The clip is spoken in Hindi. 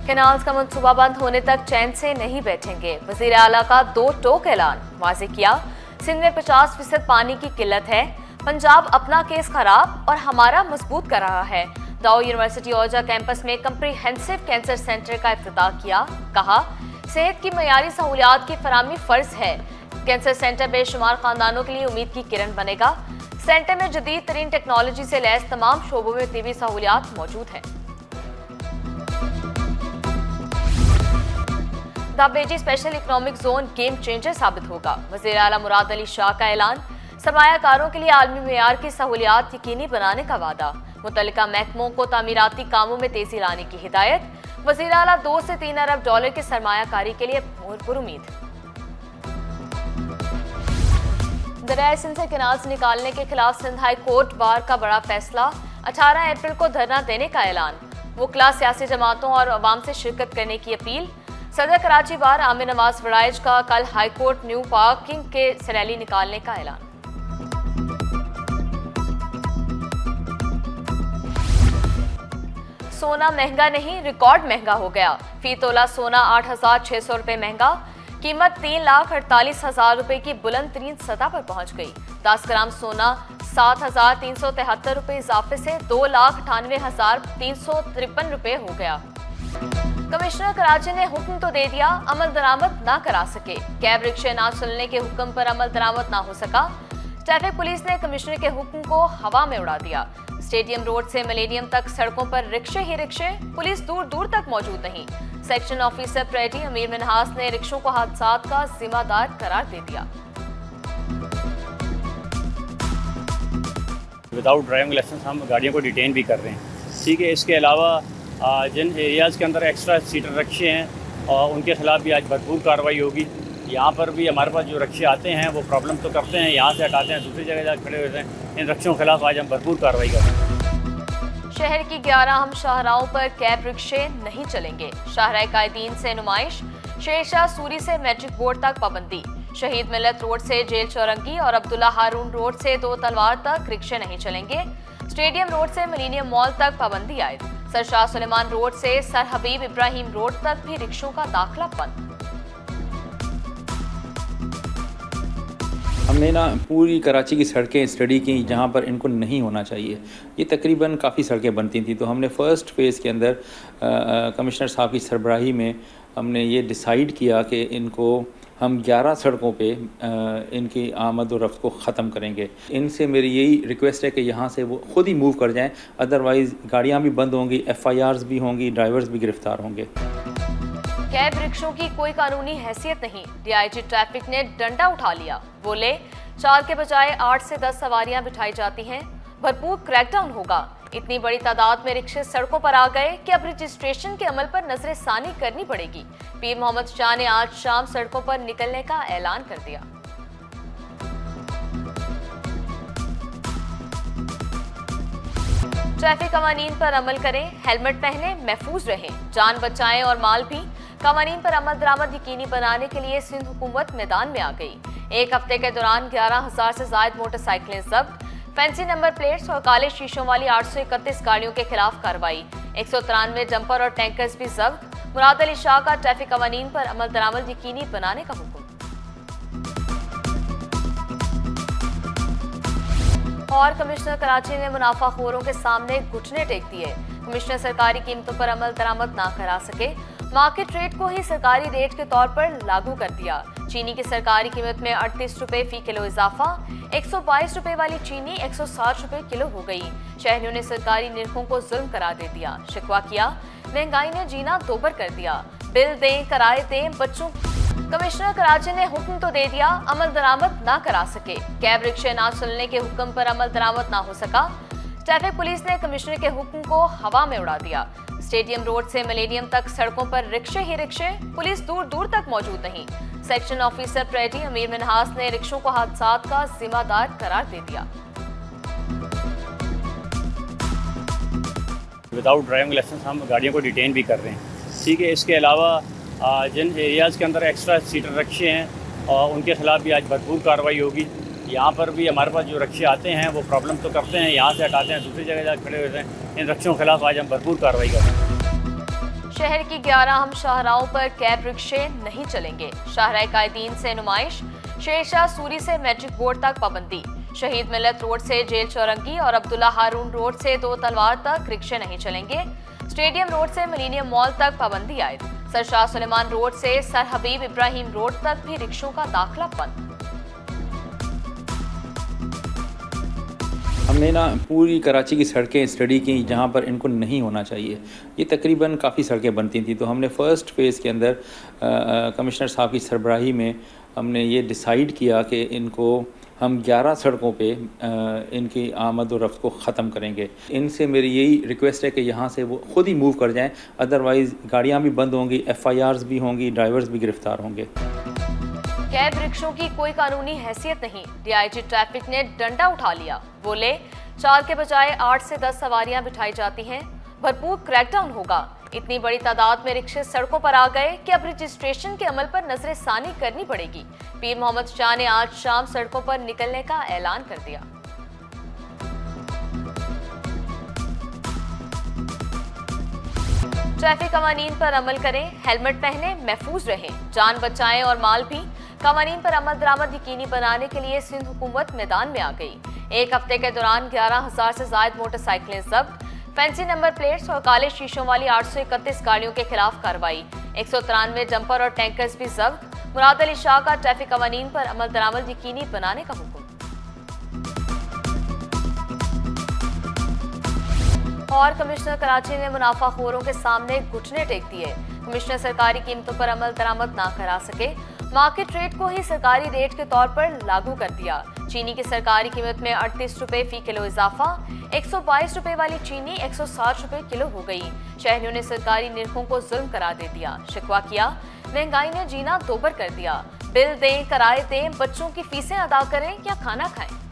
कैनाल्स का मंसूबा बंद होने तक चैन से नहीं बैठेंगे। वजीर आला का 2 टोक ऐलान वाज़ेह किया। सिंध में 50% पानी की किल्लत है। पंजाब अपना केस खराब और हमारा मजबूत कर रहा है। दाऊ यूनिवर्सिटी औजा कैंपस में कंप्रीहेंसिव कैंसर सेंटर का इफ्तिताह किया। कहा, सेहत की मयारी सहूलियात की फराहमी फर्ज है। कैंसर सेंटर बेशुमार खानदानों के लिए उम्मीद की किरण बनेगा। सेंटर में जदीद तरीन टेक्नोलॉजी से लैस तमाम शोबों में तिबी सहूलियात मौजूद हैं। द बेजी special economic zone game changer साबित होगा। वज़ीर आला मुराद अली शाह का ऐलान। सरमायाकारों के लिए आलमी मेयार की सहूलियात यकीनी बनाने का वादा। मुतल्लिका महकमों को तामीराती कामों में तेजी लाने की हिदायत। वज़ीर आला 2 से 3 अरब डॉलर की सरमायाकारी के लिए पुरुमीद। दरियाए सिंध से कैनाल्स निकालने के खिलाफ सिंध हाई कोर्ट बार का बड़ा फैसला। 18 अप्रैल को धरना देने का ऐलान। वकला सियासी जमातों और अवाम से शिरकत करने की अपील। सदर कराची बार आमिर नवाज वड़ाइज का कल हाई कोर्ट न्यू पार्किंग के रैली निकालने का ऐलान। सोना महंगा नहीं, रिकॉर्ड महंगा हो गया। फी तोला सोना 8,600 रुपए महंगा। कीमत 3,48,000 रुपए की बुलंद तरीन सतह पर पहुंच गई। 10 ग्राम सोना 7,373 रुपए इजाफे से 2,98,353 रुपए हो गया। कमिश्नर कराची ने हुक्म तो दे दिया, अमल दरामद ना करा सके। कैब रिक्शे ना चलने के हुक्म पर अमल दरामद ना हो सका। ट्रैफिक पुलिस ने कमिश्नर के हुक्म को हवा में उड़ा दिया। स्टेडियम रोड से मिलेनियम तक सड़कों पर रिक्शे ही रिक्शे, पुलिस दूर दूर तक मौजूद नहीं। सेक्शन ऑफिसर प्रेटी अमीर मिनहास ने रिक्शों को हादसात का जिम्मेदार करार दे दिया। विदाउट ड्राइविंग लाइसेंस हम गाड़ियों को डिटेन भी कर रहे हैं। ठीक है, इसके अलावा जिन एरियाज़ के अंदर एक्स्ट्रा सीटर रक्शे हैं और उनके खिलाफ भी आज भरपूर कार्रवाई होगी। यहाँ पर भी हमारे पास जो रक्शे आते हैं वो प्रॉब्लम तो करते हैं, यहाँ से हटाते हैं, दूसरी जगह जाकर खड़े होते हैं। इन रक्शों के खिलाफ आज हम भरपूर कार्रवाई कर रहे हैं। शहर की 11 अहम शाहराहों पर कैब रिक्शे नहीं चलेंगे। शाहराह कायदीन से नुमाइश। शेरशाह सूरी से मैट्रिक बोर्ड तक पाबंदी। शहीद मिलत रोड से जेल चौरंगी और अब्दुल्ला हारून रोड से 2 तलवार तक रिक्शे नहीं चलेंगे। स्टेडियम रोड से मिलेनियम मॉल तक पाबंदी आयद। सर शाह सुलेमान रोड से सर हबीब इब्राहिम रोड तक भी रिक्शों का दाखिला बंद। हमने ना पूरी कराची की सड़कें स्टडी की जहाँ पर इनको नहीं होना चाहिए। ये तकरीबन काफ़ी सड़कें बनती थी, तो हमने फ़र्स्ट फेज़ के अंदर कमिश्नर साहब की सरबराही में हमने ये डिसाइड किया कि इनको हम 11 सड़कों पे इनकी आमद और रफ्त को ख़त्म करेंगे। इनसे मेरी यही रिक्वेस्ट है कि यहाँ से वो ख़ुद ही मूव कर जाएं, अदरवाइज़ गाड़ियाँ भी बंद होंगी, FIRs भी होंगी, ड्राइवर्स भी गिरफ्तार होंगे। कैब रिक्शों की कोई कानूनी हैसियत नहीं। DIG ट्रैफिक ने डंडा उठा लिया। बोले 4 के बजाय 8 से 10 सवारियां बिठाई जाती हैं। भरपूर क्रैकडाउन होगा। इतनी बड़ी तादाद में रिक्शे सड़कों पर आ गए कि अब रजिस्ट्रेशन के अमल पर नजरसानी करनी पड़ेगी। पीर मोहम्मद शाह ने आज शाम सड़कों पर निकलने का ऐलान कर दिया। ट्रैफिक कवानीन पर अमल करें, हेलमेट पहने, महफूज रहें, जान बचाएं और माल भी। कवानीन पर अमल दरामद यकीनी बनाने के लिए सिंध हुकूमत मैदान में आ गई। एक हफ्ते के दौरान 11,000 से ज्यादा मोटरसाइकिलें जब्त। फैंसी नंबर प्लेट्स और काले शीशों वाली 831 गाड़ियों के खिलाफ कार्रवाई। 193 डंपर और टैंकर्स भी जब्त। मुराद अली शाह का ट्रैफिक कवानीन पर अमल दरामद यकीनी बनाने का हुक्म। और कमिश्नर कराची ने मुनाफाखोरों के सामने घुटने टेक दिए। कमिश्नर सरकारी कीमतों पर अमल दरामद ना करा सके। मार्केट रेट को ही सरकारी रेट के तौर पर लागू कर दिया। चीनी की सरकारी कीमत में 38 रुपए फी किलो इजाफा। 122 रुपए वाली चीनी 160 रुपए किलो हो गई। शहरियों ने सरकारी निरखों को जुल्म करार दे दिया। शिकवा किया, महंगाई ने जीना दोबर कर दिया। बिल दें, किराए दें, बच्चों। कमिश्नर कराची ने हुक्म तो दे दिया, अमल दरामद ना करा सके। कैब रिक्शे ना चलने के हुक्म पर अमल दरामद ना हो सका। ट्रैफिक पुलिस ने कमिश्नर के हुक्म को हवा में उड़ा दिया। स्टेडियम रोड से मिलेनियम तक सड़कों पर रिक्शे ही रिक्शे, पुलिस दूर दूर तक मौजूद नहीं। सेक्शन ऑफिसर प्रेटी अमीर मिनहास ने रिक्शों को हादसात का जिम्मेदार करार दे दिया। विदाउट ड्राइविंग लाइसेंस हम गाड़ियों को डिटेन भी कर रहे हैं। ठीक है, इसके अलावा जिन एरियाज़ के अंदर एक्स्ट्रा सीटर रक्शे हैं और उनके खिलाफ भी आज भरपूर कार्रवाई होगी। यहाँ पर भी हमारे पास जो रक्शे आते हैं वो प्रॉब्लम तो करते हैं, यहाँ से हटाते हैं, दूसरी जगह जाकर खड़े होते हैं। इन रक्शों के खिलाफ आज हम भरपूर कार्रवाई कर रहे हैं। शहर की 11 अहम शाहराहों पर कैब रिक्शे नहीं चलेंगे। शाहराह कायदीन से नुमाइश। शेरशाह सूरी से मैट्रिक बोर्ड तक पाबंदी। शहीद मिल्लत रोड से जेल चौरंगी और अब्दुल्ला हारून रोड से दो तलवार तक रिक्शे नहीं चलेंगे। स्टेडियम रोड से मिलीनियम मॉल तक पाबंदी आयद। सर शाह सुलेमान रोड से सर हबीब इब्राहिम रोड तक भी रिक्शों का दाखिला बंद। हमने ना पूरी कराची की सड़कें स्टडी की जहाँ पर इनको नहीं होना चाहिए। ये तकरीबन काफ़ी सड़कें बनती थी, तो हमने फ़र्स्ट फ़ेज़ के अंदर कमिश्नर साहब की सरबराही में हमने ये डिसाइड किया कि इनको हम 11 सड़कों पे इनकी आमद और रफ्त को ख़त्म करेंगे। इनसे मेरी यही रिक्वेस्ट है कि यहाँ से वो ख़ुद ही मूव कर जाएं, अदरवाइज़ गाड़ियाँ भी बंद होंगी, FIRs भी होंगी, ड्राइवर्स भी गिरफ्तार होंगे। कैब रिक्शों की कोई कानूनी हैसियत नहीं। DIG ट्रैफिक ने डंडा उठा लिया। बोले 4 के बजाय 8 से 10 सवारियां बिठाई जाती हैं। भरपूर क्रैकडाउन होगा। इतनी बड़ी तादाद में रिक्शे सड़कों पर आ गए कि अब रजिस्ट्रेशन के अमल पर नजरसानी करनी पड़ेगी। पीर मोहम्मद शाह ने आज शाम सड़कों पर निकलने का ऐलान कर दिया। ट्रैफिक कवानीन पर अमल करें, हेलमेट पहने, महफूज रहें, जान बचाएं और माल भी। कवानीन पर अमल दरामद यकीनी बनाने के लिए सिंध हुकूमत मैदान में आ गई। एक हफ्ते के दौरान 11,000 से ज्यादा मोटरसाइकिलें जब्त। फैंसी नंबर प्लेट्स और काले शीशों वाली 831 गाड़ियों के खिलाफ कार्रवाई। 193 डंपर और टैंकर्स भी जब्त। मुराद अली शाह का ट्रैफिक कवानीन पर अमल दरामद यकीनी बनाने का हुक्म। और कमिश्नर कराची ने मुनाफाखोरों के सामने घुटने टेक दिए। कमिश्नर सरकारी कीमतों पर अमल दरामद ना करा सके। मार्केट रेट को ही सरकारी रेट के तौर पर लागू कर दिया। चीनी की सरकारी कीमत में 38 रुपए फी किलो इजाफा। 122 रुपए वाली चीनी 160 रुपए किलो हो गई। शहरियों ने सरकारी निरखों को जुल्म करार दे दिया। शिकवा किया, महंगाई ने जीना दोबर कर दिया। बिल दें, किराए दें, बच्चों की फीसें अदा करें या खाना खाएं।